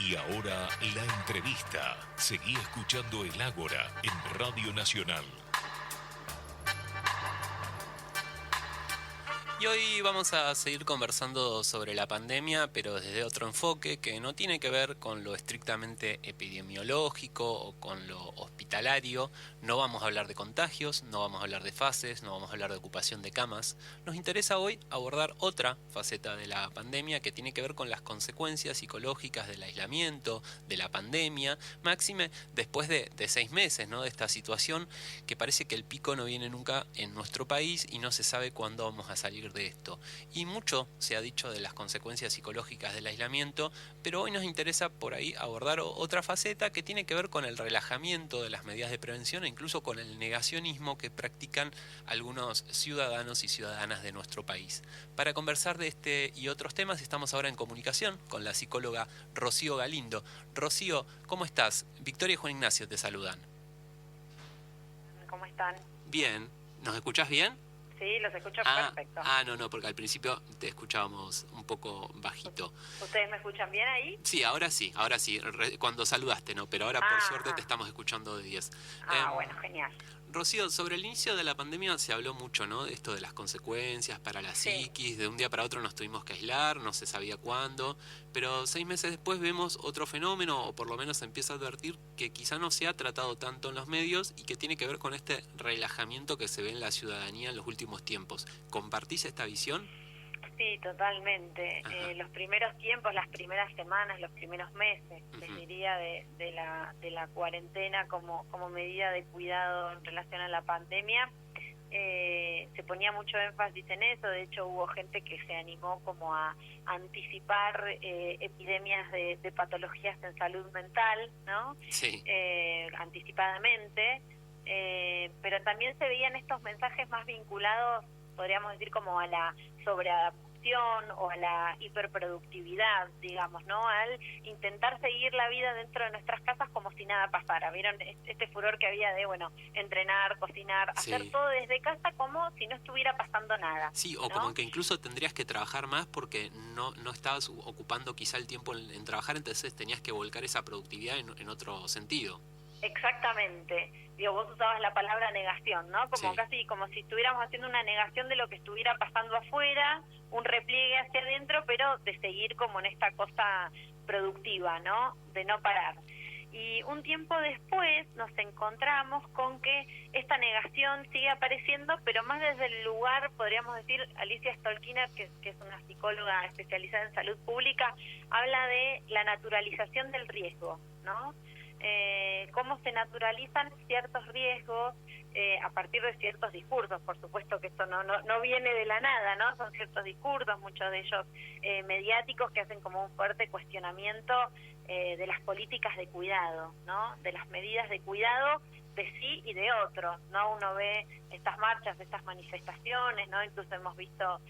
Y ahora la entrevista. Seguí escuchando el Ágora en Radio Nacional. Y hoy vamos a seguir conversando sobre la pandemia, pero desde otro enfoque que no tiene que ver con lo estrictamente epidemiológico o con lo hospitalario. No vamos a hablar de contagios, no vamos a hablar de fases, no vamos a hablar de ocupación de camas. Nos interesa hoy abordar otra faceta de la pandemia que tiene que ver con las consecuencias psicológicas del aislamiento, de la pandemia, máxime después de 6 meses, ¿no? De esta situación que parece que el pico no viene nunca en nuestro país y no se sabe cuándo vamos a salir de esto. Y mucho se ha dicho de las consecuencias psicológicas del aislamiento, pero hoy nos interesa por ahí abordar otra faceta que tiene que ver con el relajamiento de las medidas de prevención e incluso con el negacionismo que practican algunos ciudadanos y ciudadanas de nuestro país. Para conversar de este y otros temas estamos ahora en comunicación con la psicóloga Rocío Galindo. Rocío, ¿cómo estás? Victoria y Juan Ignacio te saludan. ¿Cómo están? Bien. ¿Nos escuchás bien? Sí, los escucho perfecto. No, porque al principio te escuchábamos un poco bajito. ¿Ustedes me escuchan bien ahí? Sí, ahora sí, cuando saludaste, ¿no? Pero ahora por suerte te estamos escuchando de 10. Bueno, genial. Rocío, sobre el inicio de la pandemia se habló mucho, ¿no? De esto de las consecuencias para la psiquis, de un día para otro nos tuvimos que aislar, no se sabía cuándo, pero 6 meses después vemos otro fenómeno, o por lo menos se empieza a advertir que quizá no se ha tratado tanto en los medios y que tiene que ver con este relajamiento que se ve en la ciudadanía en los últimos tiempos. ¿Compartís esta visión? Sí, totalmente. Los primeros tiempos, las primeras semanas, los primeros meses, les diría, de la cuarentena como medida de cuidado en relación a la pandemia, se ponía mucho énfasis en eso. De hecho, hubo gente que se animó como a anticipar epidemias de patologías en salud mental, ¿no? Sí. Anticipadamente, pero también se veían estos mensajes más vinculados, podríamos decir, como a la sobreadaptación o a la hiperproductividad, digamos, ¿no? Al intentar seguir la vida dentro de nuestras casas como si nada pasara. ¿Vieron este furor que había de, entrenar, cocinar, hacer todo desde casa como si no estuviera pasando nada? Sí, o ¿no? como que incluso tendrías que trabajar más porque no estabas ocupando quizá el tiempo en trabajar, entonces tenías que volcar esa productividad en otro sentido. Exactamente. Vos usabas la palabra negación, ¿no? Casi como si estuviéramos haciendo una negación de lo que estuviera pasando afuera, un repliegue hacia adentro, pero de seguir como en esta cosa productiva, ¿no? De no parar. Y un tiempo después nos encontramos con que esta negación sigue apareciendo, pero más desde el lugar, podríamos decir, Alicia Stolkiner, que es una psicóloga especializada en salud pública, habla de la naturalización del riesgo, ¿no? Cómo se naturalizan ciertos riesgos a partir de ciertos discursos. Por supuesto que esto no viene de la nada, ¿no? Son ciertos discursos, muchos de ellos mediáticos, que hacen como un fuerte cuestionamiento de las políticas de cuidado, ¿no? De las medidas de cuidado de sí y de otros, ¿no? Uno ve estas marchas, estas manifestaciones, ¿no? Incluso hemos visto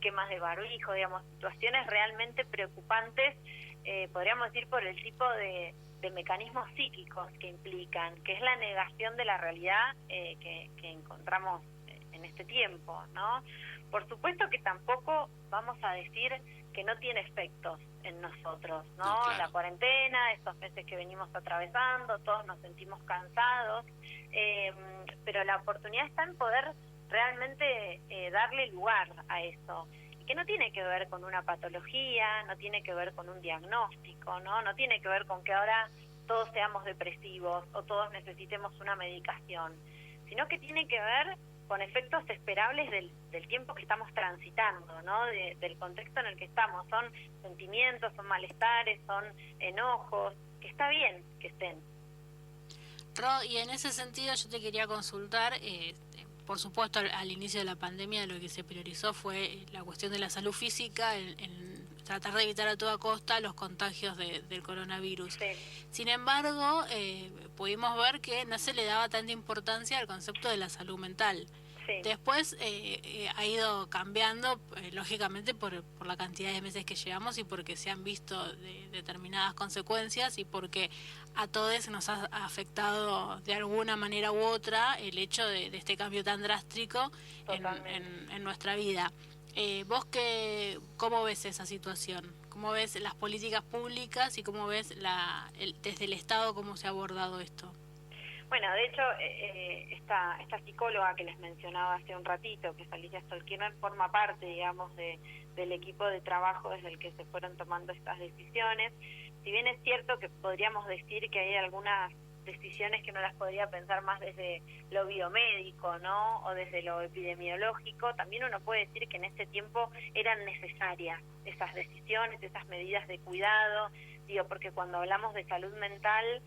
quemas de barbijo, digamos, situaciones realmente preocupantes, podríamos decir, por el tipo de mecanismos psíquicos que implican, que es la negación de la realidad que encontramos en este tiempo, ¿no? Por supuesto que tampoco vamos a decir que no tiene efectos en nosotros, ¿no? Claro. La cuarentena, estos meses que venimos atravesando, todos nos sentimos cansados, pero la oportunidad está en poder realmente darle lugar a eso, que no tiene que ver con una patología, no tiene que ver con un diagnóstico, no tiene que ver con que ahora todos seamos depresivos o todos necesitemos una medicación, sino que tiene que ver con efectos esperables del tiempo que estamos transitando, ¿no? Del contexto en el que estamos. Son sentimientos, son malestares, son enojos, que está bien que estén. Ro, y en ese sentido yo te quería consultar, por supuesto al inicio de la pandemia lo que se priorizó fue la cuestión de la salud física, el tratar de evitar a toda costa los contagios del coronavirus. Sí. Sin embargo, pudimos ver que no se le daba tanta importancia al concepto de la salud mental. Sí. Después ha ido cambiando, lógicamente por la cantidad de meses que llevamos y porque se han visto determinadas consecuencias y porque a todos nos ha afectado de alguna manera u otra el hecho de este cambio tan drástico en nuestra vida. ¿Vos cómo ves esa situación? ¿Cómo ves las políticas públicas y cómo ves desde el Estado cómo se ha abordado esto? Bueno, de hecho, esta psicóloga que les mencionaba hace un ratito, que es Alicia Stolkiner, forma parte, digamos, del equipo de trabajo desde el que se fueron tomando estas decisiones. Si bien es cierto que podríamos decir que hay algunas decisiones que no las podría pensar más desde lo biomédico, ¿no? O desde lo epidemiológico, también uno puede decir que en este tiempo eran necesarias esas decisiones, esas medidas de cuidado, porque cuando hablamos de salud mental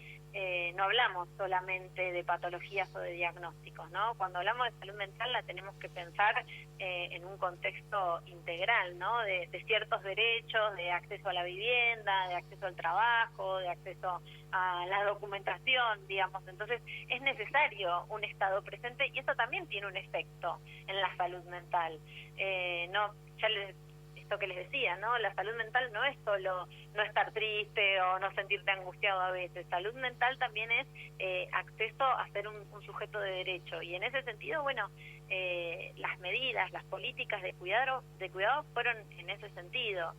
no hablamos solamente de patologías o de diagnósticos, ¿no? Cuando hablamos de salud mental la tenemos que pensar en un contexto integral, ¿no? De ciertos derechos, de acceso a la vivienda, de acceso al trabajo, de acceso a la documentación, digamos. Entonces es necesario un Estado presente y eso también tiene un efecto en la salud mental. Esto que les decía, ¿no? La salud mental no es solo no estar triste o no sentirte angustiado a veces. Salud mental también es acceso a ser un sujeto de derecho. Y en ese sentido, bueno, las medidas, las políticas de cuidado fueron en ese sentido.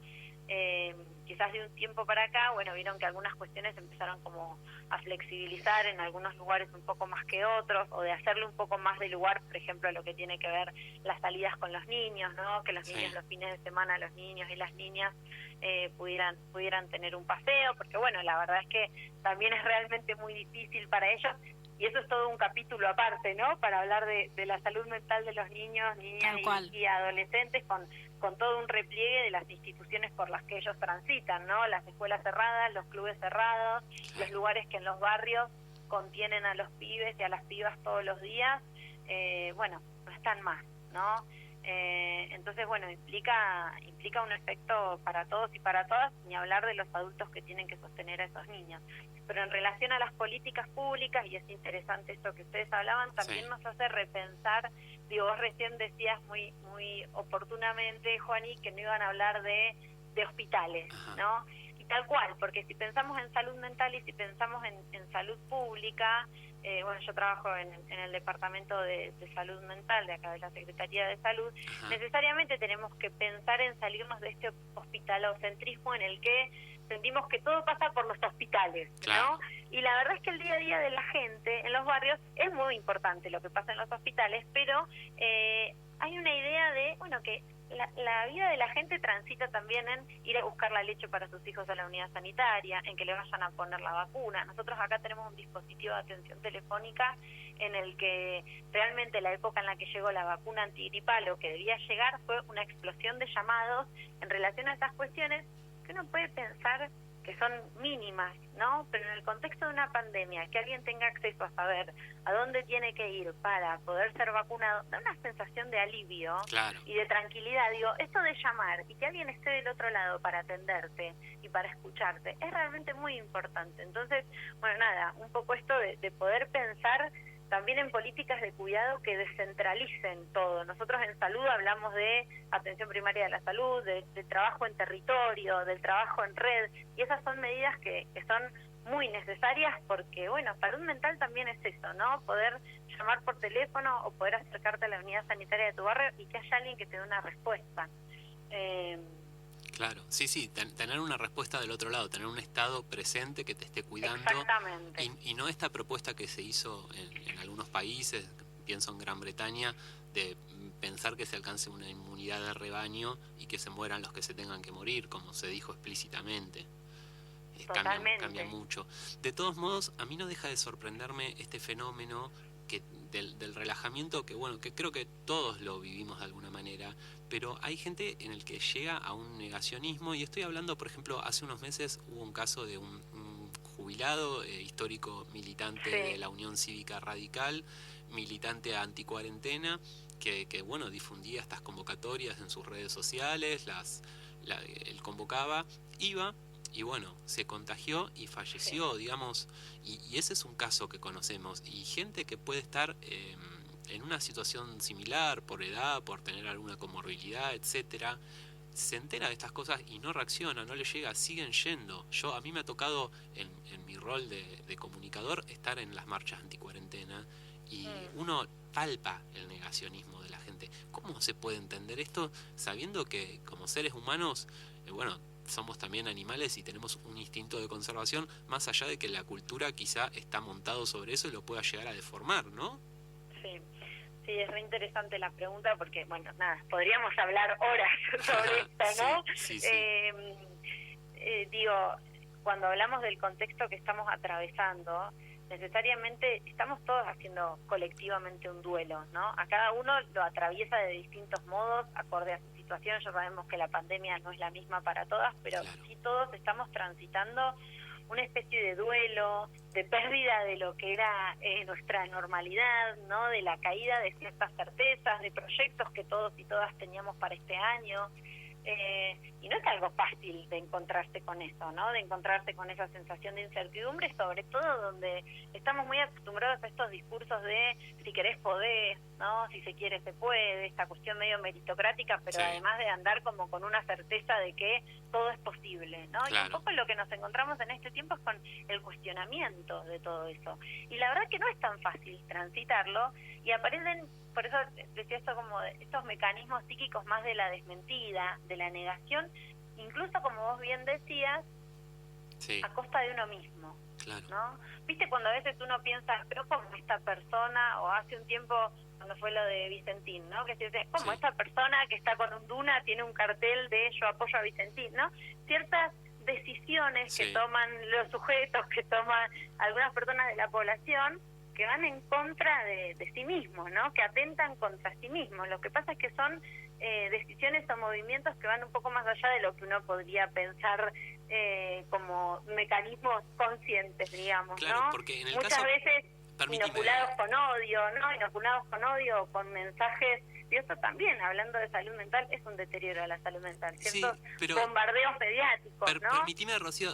Quizás de un tiempo para acá, bueno, vieron que algunas cuestiones empezaron como a flexibilizar en algunos lugares un poco más que otros, o de hacerle un poco más de lugar, por ejemplo, a lo que tiene que ver las salidas con los niños, ¿no? Que los niños los fines de semana, los niños y las niñas pudieran tener un paseo, porque bueno, la verdad es que también es realmente muy difícil para ellos. Y eso es todo un capítulo aparte, ¿no? Para hablar de la salud mental de los niños, niñas y adolescentes con todo un repliegue de las instituciones por las que ellos transitan, ¿no? Las escuelas cerradas, los clubes cerrados, los lugares que en los barrios contienen a los pibes y a las pibas todos los días, bueno, no están más, ¿no? Entonces, bueno, implica un efecto para todos y para todas, ni hablar de los adultos que tienen que sostener a esos niños. Pero en relación a las políticas públicas, y es interesante esto que ustedes hablaban, también nos hace repensar, vos recién decías muy oportunamente, Juani, que no iban a hablar de hospitales, ¿no? Y tal cual, porque si pensamos en salud mental y si pensamos en salud pública, bueno, yo trabajo en el departamento de salud mental de acá de la Secretaría de Salud, necesariamente tenemos que pensar en salirnos de este hospitalocentrismo en el que sentimos que todo pasa por los hospitales, ¿no? Y la verdad es que el día a día de la gente en los barrios es muy importante lo que pasa en los hospitales, pero hay una idea de, bueno, que la vida de la gente transita también en ir a buscar la leche para sus hijos a la unidad sanitaria, en que le vayan a poner la vacuna. Nosotros acá tenemos un dispositivo de atención telefónica en el que realmente la época en la que llegó la vacuna antigripal o que debía llegar fue una explosión de llamados en relación a estas cuestiones que uno puede pensar que son mínimas, ¿no? Pero en el contexto de una pandemia, que alguien tenga acceso a saber a dónde tiene que ir para poder ser vacunado, da una sensación de alivio y de tranquilidad. Digo, esto de llamar y que alguien esté del otro lado para atenderte y para escucharte es realmente muy importante. Entonces, bueno, nada, un poco esto de poder pensar también en políticas de cuidado que descentralicen todo. Nosotros en salud hablamos de atención primaria de la salud, de trabajo en territorio, del trabajo en red, y esas son medidas que son muy necesarias porque, bueno, salud mental también es eso, ¿no? Poder llamar por teléfono o poder acercarte a la unidad sanitaria de tu barrio y que haya alguien que te dé una respuesta. Claro, sí, tener una respuesta del otro lado, tener un Estado presente que te esté cuidando. Exactamente. Y no esta propuesta que se hizo en algunos países, pienso en Gran Bretaña, de pensar que se alcance una inmunidad de rebaño y que se mueran los que se tengan que morir, como se dijo explícitamente. Cambia mucho. De todos modos, a mí no deja de sorprenderme este fenómeno del relajamiento, que bueno, que creo que todos lo vivimos de alguna manera, pero hay gente en el que llega a un negacionismo, y estoy hablando, por ejemplo, hace unos meses hubo un caso de un jubilado histórico militante de la Unión Cívica Radical, militante anticuarentena, que bueno, difundía estas convocatorias en sus redes sociales, él convocaba, iba, y bueno, se contagió y falleció, digamos, y ese es un caso que conocemos. Y gente que puede estar en una situación similar, por edad, por tener alguna comorbilidad, etcétera, se entera de estas cosas y no reacciona, no le llega, siguen yendo. A mí me ha tocado, en mi rol de comunicador, estar en las marchas anticuarentena, y uno palpa el negacionismo de la gente. ¿Cómo se puede entender esto sabiendo que como seres humanos, bueno, somos también animales y tenemos un instinto de conservación, más allá de que la cultura quizá está montado sobre eso y lo pueda llegar a deformar, ¿no? Sí, es re interesante la pregunta porque, bueno, nada, podríamos hablar horas sobre esto, ¿no? Sí. Digo, cuando hablamos del contexto que estamos atravesando, necesariamente estamos todos haciendo colectivamente un duelo, ¿no? A cada uno lo atraviesa de distintos modos, acorde a su situación. Ya sabemos que la pandemia no es la misma para todas, pero claro, sí todos estamos transitando una especie de duelo, de pérdida de lo que era nuestra normalidad, ¿no? De la caída de ciertas certezas, de proyectos que todos y todas teníamos para este año. Y no es algo fácil de encontrarse con eso, ¿no? De encontrarse con esa sensación de incertidumbre, sobre todo donde estamos muy acostumbrados a estos discursos de si querés podés, ¿no? Si se quiere se puede, esta cuestión medio meritocrática, pero además de andar como con una certeza de que todo es posible, ¿no? Claro. Y un poco lo que nos encontramos en este tiempo es con el cuestionamiento de todo eso. Y la verdad que no es tan fácil transitarlo y aparecen, por eso decía esto, como estos mecanismos psíquicos más de la desmentida, de la negación, incluso como vos bien decías, a costa de uno mismo, claro, ¿no? Viste cuando a veces uno piensa, pero como esta persona, o hace un tiempo cuando fue lo de Vicentín, ¿no? Que se dice, como esta persona que está con un duna tiene un cartel de yo apoyo a Vicentín, ¿no? Ciertas decisiones que toman los sujetos, que toman algunas personas de la población, que van en contra de sí mismos, ¿no? Que atentan contra sí mismos. Lo que pasa es que son decisiones o movimientos que van un poco más allá de lo que uno podría pensar como mecanismos conscientes, digamos, claro, ¿no? Porque en el muchas caso, veces inoculados con odio, ¿no? Inoculados con odio, con mensajes. Y eso también, hablando de salud mental, es un deterioro de la salud mental, ciertos bombardeos mediáticos, ¿no? Permitime, Rocío,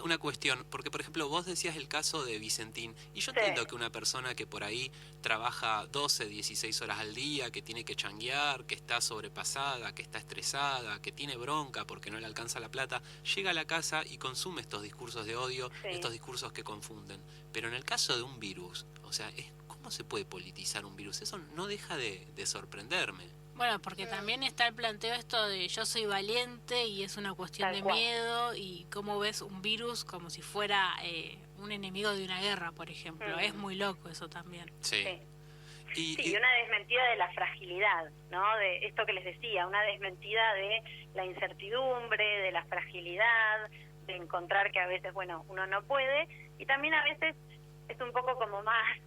una cuestión, porque por ejemplo vos decías el caso de Vicentín, y yo entiendo que una persona que por ahí trabaja 12, 16 horas al día, que tiene que changuear, que está sobrepasada, que está estresada, que tiene bronca porque no le alcanza la plata, llega a la casa y consume estos discursos de odio, estos discursos que confunden. Pero en el caso de un virus, o sea, ¿cómo se puede politizar un virus? Eso no deja de sorprenderme. Bueno, porque también está el planteo esto de yo soy valiente y es una cuestión de miedo, y cómo ves un virus como si fuera un enemigo de una guerra, por ejemplo. Es muy loco eso también. Sí, y una desmentida de la fragilidad, ¿no? De esto que les decía, una desmentida de la incertidumbre, de la fragilidad, de encontrar que a veces, bueno, uno no puede, y también a veces es un poco como más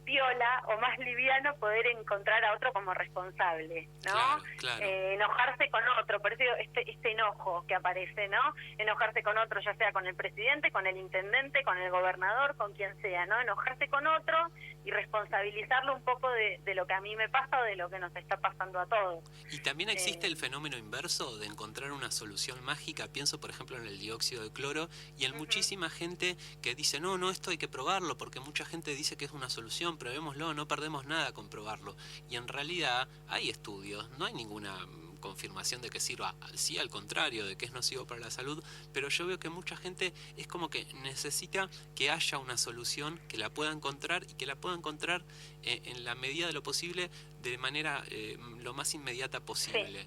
piola o más liviano poder encontrar a otro como responsable, ¿no? Claro. Enojarse con otro, por eso este enojo que aparece, ¿no? Enojarse con otro, ya sea con el presidente, con el intendente, con el gobernador, con quien sea, ¿no? Enojarse con otro y responsabilizarlo un poco de lo que a mí me pasa o de lo que nos está pasando a todos. Y también existe el fenómeno inverso de encontrar una solución mágica. Pienso, por ejemplo, en el dióxido de cloro y en muchísima gente que dice, no, esto hay que probarlo, porque mucha gente dice que es una solución, probémoslo, no perdemos nada con probarlo. Y en realidad hay estudios, no hay ninguna confirmación de que sirva, sí, al contrario, de que es nocivo para la salud, pero yo veo que mucha gente es como que necesita que haya una solución, que la pueda encontrar y que la pueda encontrar en la medida de lo posible, de manera lo más inmediata posible.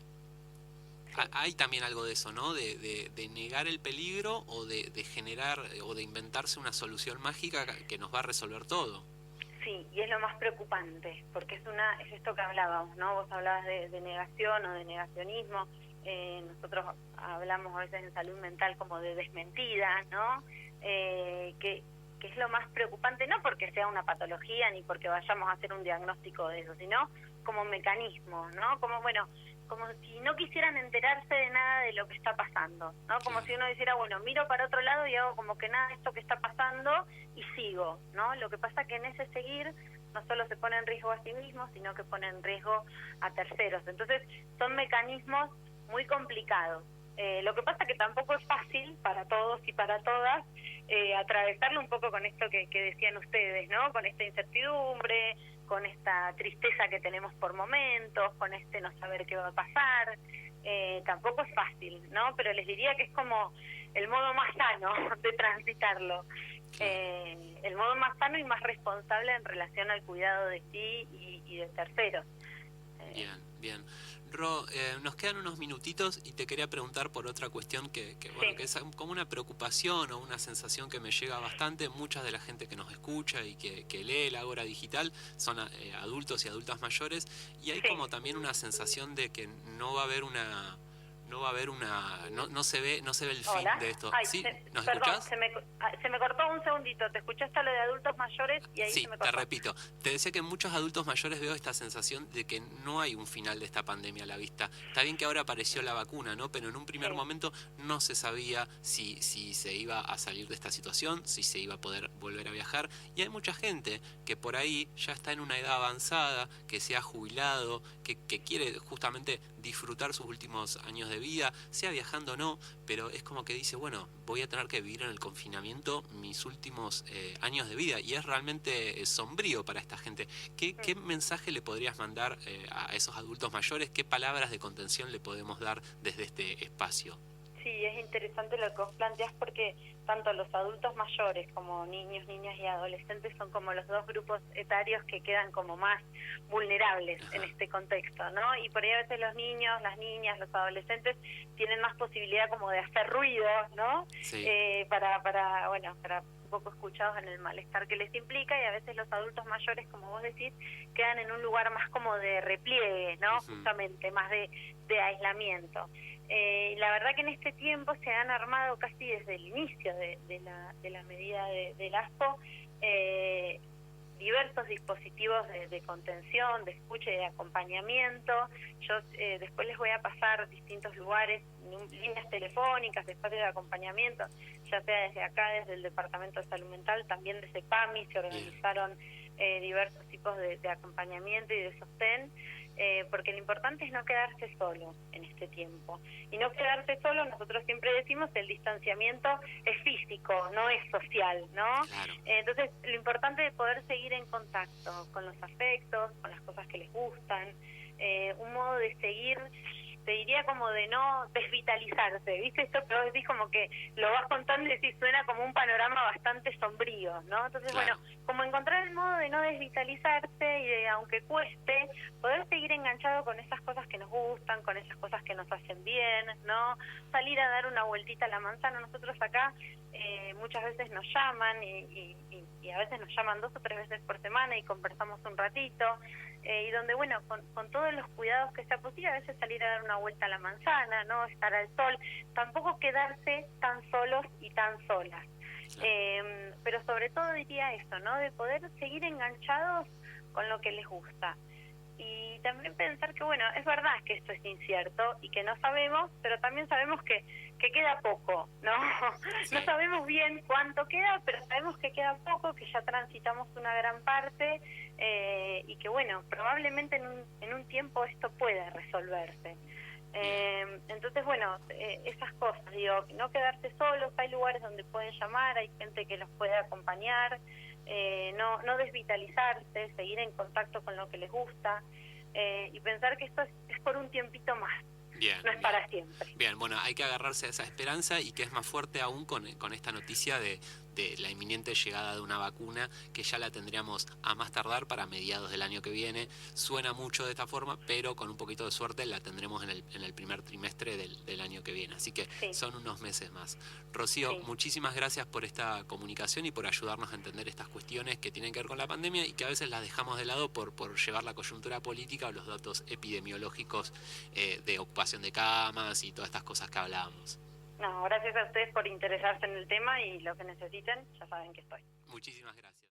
Hay también algo de eso, ¿no? De negar el peligro o de generar o de inventarse una solución mágica que nos va a resolver todo. Sí, y es lo más preocupante, porque es esto que hablábamos, ¿no? Vos hablabas de negación o de negacionismo, nosotros hablamos a veces en salud mental como de desmentida, ¿no? Que es lo más preocupante, no porque sea una patología ni porque vayamos a hacer un diagnóstico de eso, sino como mecanismo, ¿no? Como si no quisieran enterarse de nada de lo que está pasando, ¿no? Como si uno dijera, bueno, miro para otro lado y hago como que nada de esto que está pasando y sigo, ¿no? Lo que pasa que en ese seguir no solo se pone en riesgo a sí mismo, sino que pone en riesgo a terceros. Entonces, son mecanismos muy complicados. Lo que pasa que tampoco es fácil para todos y para todas atravesarlo un poco con esto que decían ustedes, ¿no? Con esta incertidumbre, con esta tristeza que tenemos por momentos, con este no saber qué va a pasar. Tampoco es fácil, ¿no? Pero les diría que es como el modo más sano de transitarlo. El modo más sano y más responsable en relación al cuidado de sí y de terceros. Bien. Ro, nos quedan unos minutitos y te quería preguntar por otra cuestión que es como una preocupación o una sensación que me llega bastante. Mucha de la gente que nos escucha y que lee el Ágora Digital son adultos y adultas mayores, y hay como también una sensación de que no va a haber una... no se ve el fin de esto. Ay, ¿Sí? ¿Nos perdón, escuchás? se me cortó un segundito. Te escuché hasta lo de adultos mayores y ahí sí, se me cortó. te repito. Te decía que en muchos adultos mayores veo esta sensación de que no hay un final de esta pandemia a la vista. Está bien que ahora apareció la vacuna, ¿no? Pero en un primer momento no se sabía si se iba a salir de esta situación, si se iba a poder volver a viajar. Y hay mucha gente que por ahí ya está en una edad avanzada, que se ha jubilado, que quiere justamente disfrutar sus últimos años de vida, sea viajando o no, pero es como que dice, bueno, voy a tener que vivir en el confinamiento mis últimos años de vida, y es realmente sombrío para esta gente. ¿Qué mensaje le podrías mandar a esos adultos mayores? ¿Qué palabras de contención le podemos dar desde este espacio? Sí, es interesante lo que vos planteás, porque tanto los adultos mayores como niños, niñas y adolescentes son como los dos grupos etarios que quedan como más vulnerables en este contexto, ¿no? Y por ahí a veces los niños, las niñas, los adolescentes tienen más posibilidad como de hacer ruido, ¿no? Sí. Para un poco escuchados en el malestar que les implica, y a veces los adultos mayores, como vos decís, quedan en un lugar más como de repliegue, ¿no? Justamente, más de aislamiento. La verdad que en este tiempo se han armado casi desde el inicio de la medida del ASPO diversos dispositivos de contención, de escucha y de acompañamiento. Yo después les voy a pasar distintos lugares, líneas telefónicas, espacios de acompañamiento, ya sea desde acá, desde el Departamento de Salud Mental, también desde PAMI se organizaron diversos tipos de acompañamiento y de sostén. Porque lo importante es no quedarse solo en este tiempo. Y no quedarse solo, nosotros siempre decimos, el distanciamiento es físico, no es social, ¿no? Claro. Entonces, lo importante es poder seguir en contacto con los afectos, con las cosas que les gustan, un modo de seguir, te diría como de no desvitalizarse, ¿viste? Esto que vos decís como que lo vas contando y decís, suena como un panorama bastante sombrío, ¿no? Entonces, claro, bueno, como encontrar el modo de no desvitalizarse y de, aunque cueste, poder seguir enganchado con esas cosas que nos gustan, con esas cosas que nos hacen bien, ¿no? Salir a dar una vueltita a la manzana. Nosotros acá muchas veces nos llaman y a veces nos llaman 2 o 3 veces por semana y conversamos un ratito, y donde, bueno, con todos los cuidados que sea posible, a veces salir a dar una vuelta a la manzana, ¿no? Estar al sol, tampoco quedarse tan solos y tan solas. Pero sobre todo diría eso, ¿no? De poder seguir enganchados con lo que les gusta. Y también pensar que, bueno, es verdad que esto es incierto y que no sabemos, pero también sabemos que queda poco, ¿no? Sí. No sabemos bien cuánto queda, pero sabemos que queda poco, que ya transitamos una gran parte, y que, bueno, probablemente en un tiempo esto pueda resolverse. Entonces, bueno, esas cosas, digo, no quedarse solos, hay lugares donde pueden llamar, hay gente que los puede acompañar, no desvitalizarse, seguir en contacto con lo que les gusta, y pensar que esto es por un tiempito más. Bien, no es para siempre. Bien, bueno, hay que agarrarse a esa esperanza, y que es más fuerte aún con esta noticia de la inminente llegada de una vacuna, que ya la tendríamos a más tardar para mediados del año que viene. Suena mucho de esta forma, pero con un poquito de suerte la tendremos en el primer trimestre del año que viene. Así que son unos meses más. Rocío, muchísimas gracias por esta comunicación y por ayudarnos a entender estas cuestiones que tienen que ver con la pandemia y que a veces las dejamos de lado por llevar la coyuntura política o los datos epidemiológicos de ocupación de camas y todas estas cosas que hablábamos. No, gracias a ustedes por interesarse en el tema, y lo que necesiten, ya saben que estoy. Muchísimas gracias.